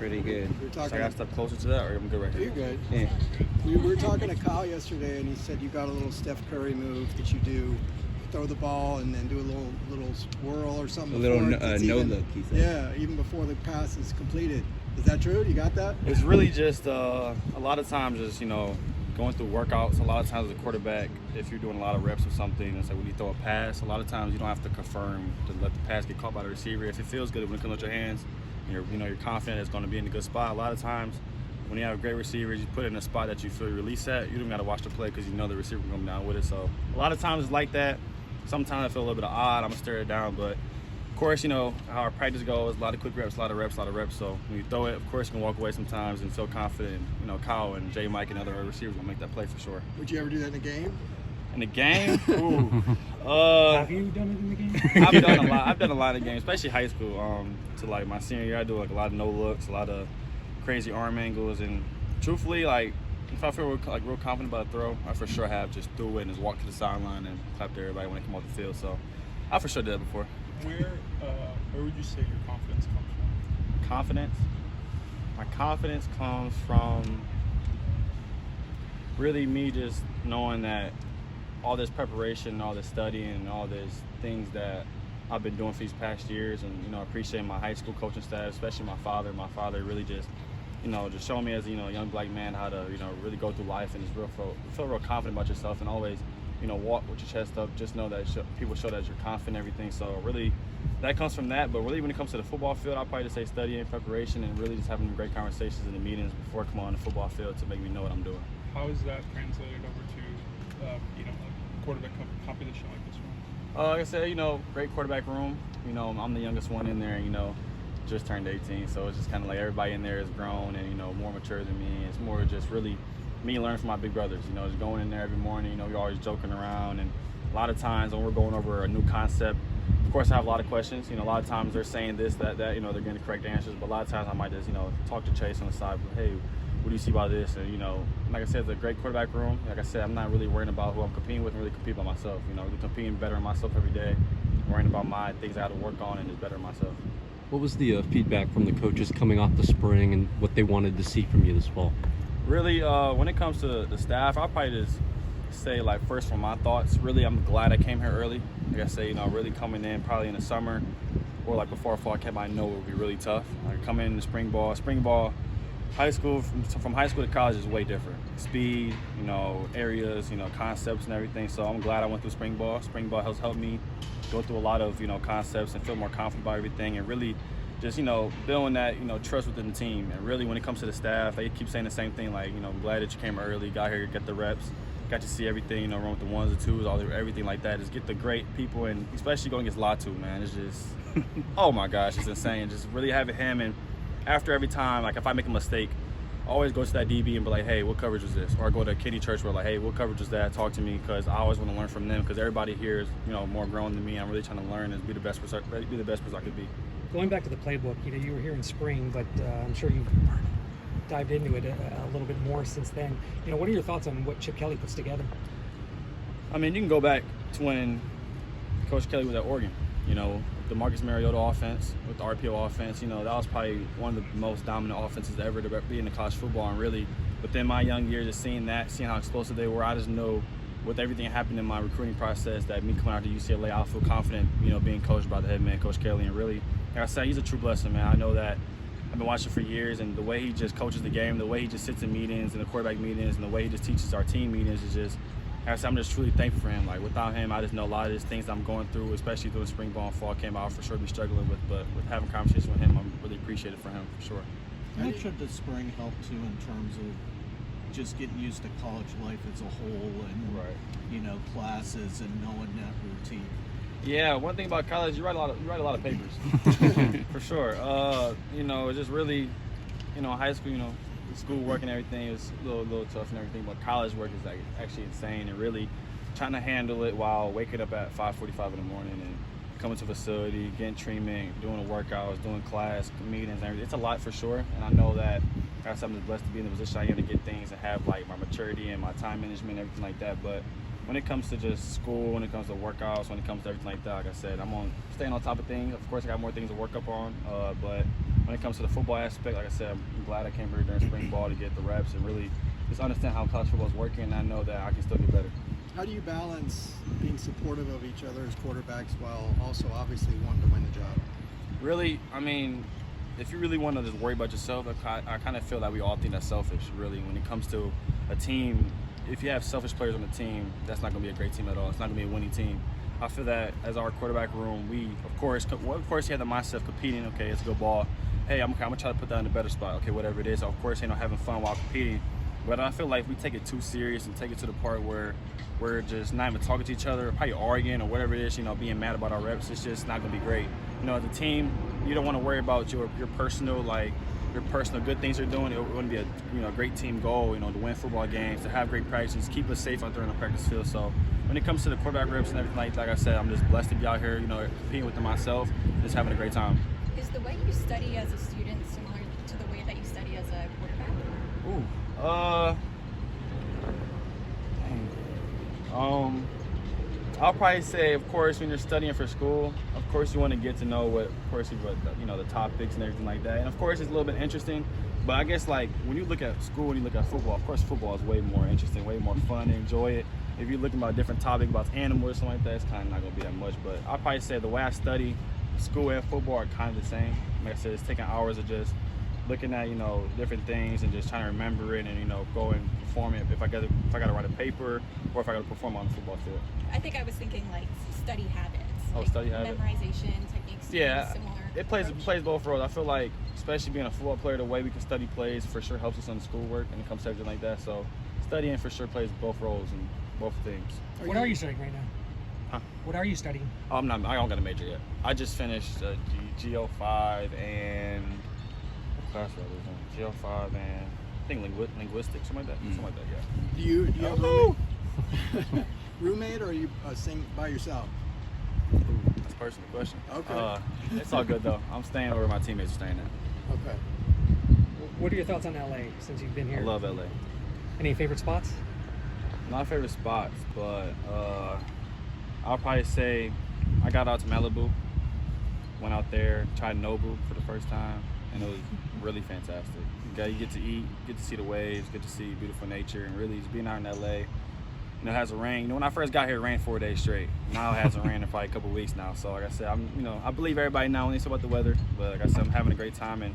Pretty good. So I got to step closer to that, or I'm good right here? You're good. Yeah. We were talking to Kyle yesterday, and he said you got a little Steph Curry move that you do, throw the ball and then do a little swirl or something. A little no look, he said. Yeah, even before the pass is completed. Is that true? You got that? It's really just a lot of times just, going through workouts. A lot of times as a quarterback, if you're doing a lot of reps or something, it's like when you throw a pass, a lot of times you don't have to confirm to let the pass get caught by the receiver. If it feels good when it comes with your hands, and you're confident it's going to be in a good spot. A lot of times when you have great receivers, you put it in a spot that you feel you release at. You don't got to watch the play because you know the receiver will come down with it. So a lot of times it's like that. Sometimes I feel a little bit odd. I'm going to stare it down, but of course, how our practice goes, a lot of quick reps, a lot of reps. So when you throw it, of course, you can walk away sometimes and feel confident. Kyle and J. Mike and other receivers will make that play for sure. Would you ever do that in a game? In the game? Ooh. Have you done it in the game? I've done a lot. I've done a lot of games, especially high school. To like my senior year, I do like a lot of no looks, a lot of crazy arm angles, and truthfully, like if I feel real confident about a throw, I for sure have just threw it and just walked to the sideline and clapped to everybody when they come off the field. So I for sure did that before. Where would you say your confidence comes from? Confidence? My confidence comes from really me just knowing that all this preparation, all this studying, and all these things that I've been doing for these past years, and appreciating my high school coaching staff, especially my father. My father really just, just showing me as a young black man how to really go through life and just feel real confident about yourself, and always walk with your chest up. Just know that people show that you're confident and everything. So really, that comes from that. But really, when it comes to the football field, I'll probably just say studying, preparation, and really just having great conversations in the meetings before I come on the football field to make me know what I'm doing. How is that translated over to a quarterback competition like this one? Like I said, great quarterback room. I'm the youngest one in there, just turned 18. So it's just kind of like everybody in there is grown and, more mature than me. It's more just really me learning from my big brothers, just going in there every morning, we're always joking around. And a lot of times when we're going over a new concept, of course I have a lot of questions. A lot of times they're saying this, that, they're getting the correct answers. But a lot of times I might just, talk to Chase on the side, hey, what do you see about this? And, like I said, it's a great quarterback room. Like I said, I'm not really worrying about who I'm competing with. I'm really competing by myself. Really competing better in myself every day, worrying about my things I have to work on and just better myself. What was the feedback from the coaches coming off the spring and what they wanted to see from you this fall? Really, when it comes to the staff, I'll probably just say, first from my thoughts, really I'm glad I came here early. Like I say, really coming in probably in the summer or before fall camp, I know it would be really tough. Coming in the spring ball, high school, from high school to college is way different. Speed, areas, concepts and everything. So I'm glad I went through spring ball. Spring ball has helped me go through a lot of, concepts and feel more confident about everything, and really just, building that, trust within the team. And really when it comes to the staff, they keep saying the same thing, I'm glad that you came early, got here, get the reps, got to see everything, run with the ones and twos, everything like that. Just get the great people, and especially going against Latu, man. It's just, oh my gosh, it's insane. Just really having him, and after every time, if I make a mistake, I always go to that DB and be like, hey, what coverage was this? Or I go to Kenny Church where hey, what coverage was that? Talk to me, because I always want to learn from them, because everybody here is, more grown than me. I'm really trying to learn and be the best person I could be. Going back to the playbook, you were here in spring, but I'm sure you've dived into it a little bit more since then. What are your thoughts on what Chip Kelly puts together? I mean, you can go back to when Coach Kelly was at Oregon. The Marcus Mariota offense with the RPO offense, that was probably one of the most dominant offenses ever to be in the college football. And really, within my young years, just seeing how explosive they were, I just know with everything that happened in my recruiting process that me coming out to UCLA, I feel confident, being coached by the head man, Coach Kelly. And really, like I said, he's a true blessing, man. I know that I've been watching for years, and the way he just coaches the game, the way he just sits in meetings and the quarterback meetings, and the way he just teaches our team meetings is just, like I said, I'm just truly thankful for him. Without him, I just know a lot of these things I'm going through, especially through the spring ball and fall camp, I'll for sure be struggling with. But with having conversations with him, I'm really appreciative for him, for sure. How much of the spring help too in terms of just getting used to college life as a whole and classes and knowing that routine? Yeah, one thing about college, you write a lot of papers, for sure. It's just really, high school, school work and everything is a little tough and everything, but college work is actually insane, and really trying to handle it while waking up at 5:45 in the morning and coming to the facility, getting treatment, doing the workouts, doing class, meetings, and everything. It's a lot for sure, and I know that I'm just blessed to be in the position I am to get things and have my maturity and my time management and everything like that. But when it comes to just school, when it comes to workouts, when it comes to everything like that, like I said, I'm staying on top of things. Of course, I got more things to work up on, but when when it comes to the football aspect, like I said, I'm glad I came here during spring ball to get the reps and really just understand how college football is working, and I know that I can still get better. How do you balance being supportive of each other as quarterbacks while also obviously wanting to win the job? Really, I mean, if you really want to just worry about yourself, I kind of feel that we all think that's selfish, really. When it comes to a team, if you have selfish players on the team, that's not going to be a great team at all. It's not going to be a winning team. I feel that as our quarterback room, we, of course, you have the mindset of competing. Okay, it's a good ball. Hey, I'm going to try to put that in a better spot. Okay, whatever it is. Of course, having fun while competing. But I feel like if we take it too serious and take it to the part where we're just not even talking to each other, probably arguing or whatever it is, being mad about our reps, it's just not going to be great. As a team, you don't want to worry about your personal good things you're doing. It wouldn't be a great team goal, to win football games, to have great practices, keep us safe out there in the practice field. So when it comes to the quarterback reps and everything, like I said, I'm just blessed to be out here, competing with them myself, just having a great time. Is the way you study as a student similar to the way that you study as a quarterback? I'll probably say, of course, when you're studying for school, of course you want to get to know the topics and everything like that. And of course it's a little bit interesting, but I guess like when you look at school, when you look at football, of course football is way more interesting, way more fun to enjoy it. If you're looking about a different topic about animals or something like that, it's kind of not going to be that much. But I'll probably say the way I study, school and football are kind of the same. Like I said, it's taking hours of just looking at different things and just trying to remember it and go and perform it if I got to write a paper or if I got to perform on the football field. I think I was thinking like study habits. Oh, like study habits. Memorization techniques. Yeah, similar it plays both roles. I feel like, especially being a football player, the way we can study plays for sure helps us on the schoolwork when it comes to everything like that. So studying for sure plays both roles and both things. What are you studying right now? Huh? What are you studying? I don't got a major yet. I just finished GO5 and what class was I was in? GO5 and I think linguistics, something like that. Something like that, yeah. Do you have a roommate or are you staying by yourself? Ooh, that's a personal question. Okay. It's all good though. I'm staying where my teammates are staying at. Okay. What are your thoughts on LA since you've been here? I love LA. Any favorite spots? Not favorite spots, but I'll probably say I got out to Malibu, went out there, tried Nobu for the first time, and it was really fantastic. You get to eat, get to see the waves, get to see beautiful nature, and really just being out in LA. It has a rain. When I first got here, it rained 4 days straight. Now it hasn't rained in probably a couple of weeks now. So like I said, I believe everybody now when they talk about the weather, but like I said, I'm having a great time and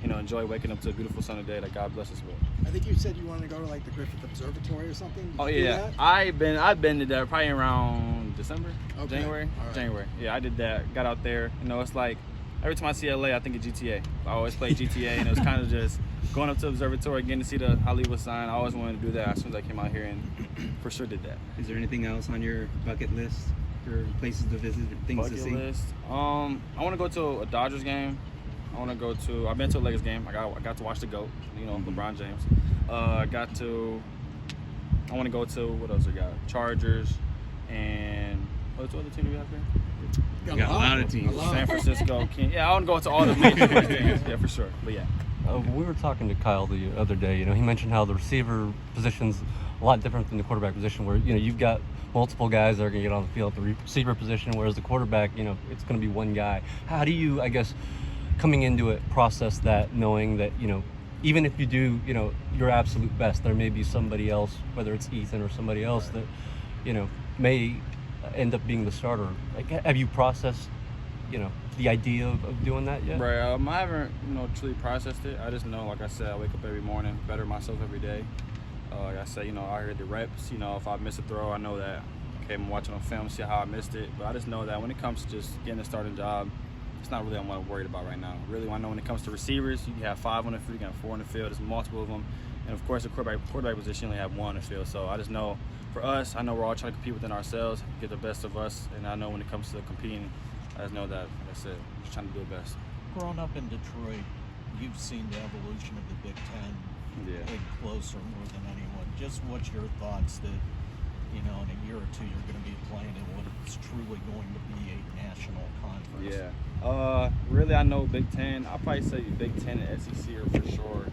enjoy waking up to a beautiful sunny day that God bless us with. I think you said you wanted to go to like the Griffith Observatory or something. Did Oh you do yeah, that? I've been to that probably around December, Okay. January, All right. January. Yeah, I did that. Got out there. It's like every time I see LA, I think of GTA. I always play GTA, and it was kind of just going up to the observatory, getting to see the Hollywood sign. I always wanted to do that as soon as I came out here, and for sure did that. Is there anything else on your bucket list for places to visit, or things Bucket to see? list. I want to go to a Dodgers game. I've been to a Lakers game. I got to watch the GOAT, LeBron James. I want to go to, what else we got? Chargers and what's the other team do we have here? You got a lot of teams. San Francisco. I want to go to all the major games. Yeah, for sure. But yeah. We were talking to Kyle the other day. He mentioned how the receiver position's a lot different than the quarterback position, where you've got multiple guys that are going to get on the field at the receiver position, whereas the quarterback, it's going to be one guy. How do you, I guess, coming into it, process that, knowing that even if you do your absolute best, there may be somebody else, whether it's Ethan or somebody else, that may end up being the starter. Like, have you processed the idea of doing that yet? Right. I haven't truly processed it. I just know, like I said, I wake up every morning, better myself every day. Like I said, I heard the reps. If I miss a throw, I know that. Okay, I'm watching on film, see how I missed it. But I just know that when it comes to just getting a starting job, it's not really what I'm worried about right now. Really, I know when it comes to receivers, you can have 5 on the field, you can have 4 on the field. There's multiple of them. And of course, the quarterback position, you only have 1 on the field. So I just know, for us, I know we're all trying to compete within ourselves, get the best of us. And I know when it comes to competing, I just know that, like I said, we're just trying to do the best. Growing up in Detroit, you've seen the evolution of the Big Ten in closer more than anyone. Just what's your thoughts that, in a year or two you're going to be playing in what is truly going to be a national conference? Yeah. Really, I know Big Ten. I'll probably say Big Ten and SEC are for sure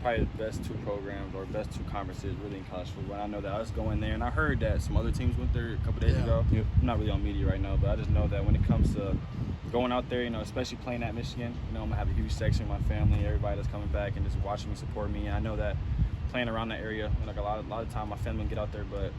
probably the best 2 programs or best 2 conferences really in college football. And I know that us going there, and I heard that some other teams went there a couple days ago. Yep. I'm not really on media right now, but I just know that when it comes to going out there, you know, especially playing at Michigan, you know, I'm gonna have a huge section of my family, everybody that's coming back and just watching me, support me. And I know that playing around that area, like a lot of time, my family can get out there. But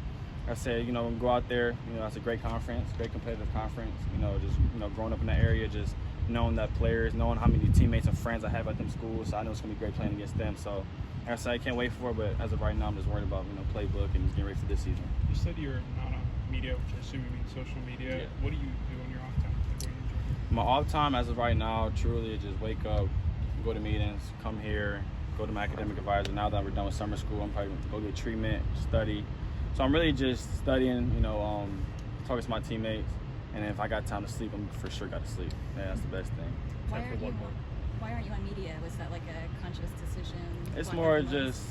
I said, you know, go out there. You know, it's a great conference, great competitive conference. You know, just growing up in that area, just knowing that players, knowing how many teammates and friends I have at them schools. So I know it's gonna be great playing against them. So like I said, I can't wait for it. But as of right now, I'm just worried about playbook and just getting ready for this season. You said you're not on media, which I assume you mean social media. Yeah. What do you do on your off time? Like, what do you enjoy? My off time as of right now, truly, is just wake up, go to meetings, come here, go to my academic advisor. Now that we're done with summer school, I'm probably going to go get treatment, study. So I'm really just studying, talking to my teammates, and if I got time to sleep, I'm for sure got to sleep. Yeah, that's the best thing. Why aren't you on media? Was that like a conscious decision? It's What more happened was-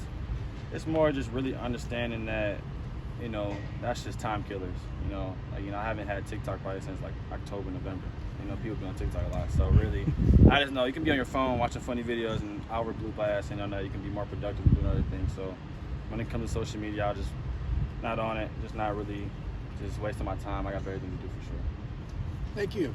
just really understanding that, that's just time killers. I haven't had TikTok probably since like October, November. People be on TikTok a lot. So really, I just know you can be on your phone watching funny videos and hour blue past, and I know you can be more productive and doing other things. So when it comes to social media, I'll just not on it, just not really just wasting my time. I got better things to do for sure. Thank you.